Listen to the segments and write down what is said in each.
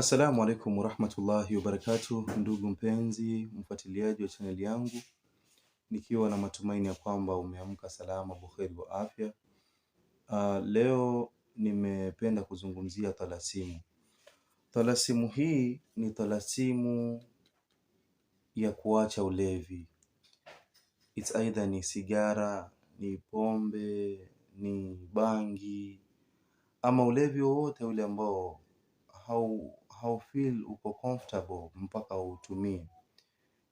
Assalamu alaikum warahmatullahi wabarakatuh, ndugu mpenzi mfuatiliaji wa chaneli yangu, nikiwa na matumaini ya kwamba umeamka salama buheri wa afya. Leo nimependa kuzungumzia talasimu. Talasimu hii ni talasimu ya kuacha ulevi. It's either ni sigara, ni pombe, ni bangi, ama ulevi wowote ule ambao haufeel uko comfortable mpaka uutumie.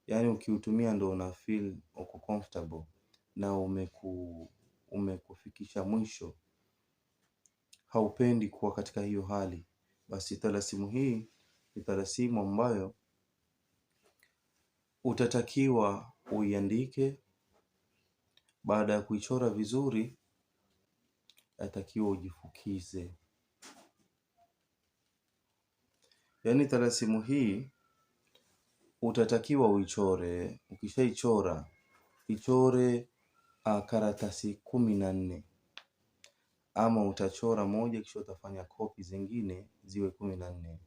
Yani ukiutumia ndo una feel uko comfortable na umekufikisha mwisho, haupendi kuwa katika hiyo hali. Basi talasimu hii ni talasimu ambayo utatakiwa uiandike. Baada ya kuichora vizuri, yatakiwa ujifukize. Yani talasimu hii utatakiwa uichore. Ukishaichora, ichore karatasi 14, ama utachora moja kisha utafanya kopi zingine ziwe 14,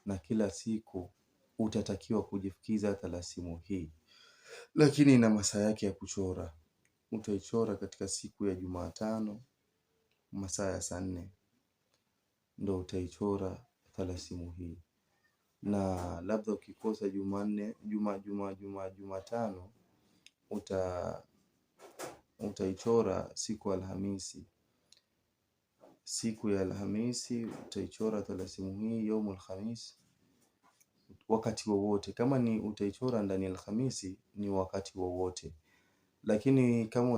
na kila siku utatakiwa kujifukiza talasimu hii. Lakini ina masaa yake ya kuchora. Utaichora katika siku ya Jumatano masaa ya saa 4, ndo utaichora talasimu hii. Na labda ukikosa Jumanne, Jumatano, utaichora siku Alhamisi. Siku ya Alhamisi utaichora talasimu hii yaumul khamis, wakati wowote. Kama ni utaichora ndani ya Alhamisi, ni wakati wowote. Lakini kama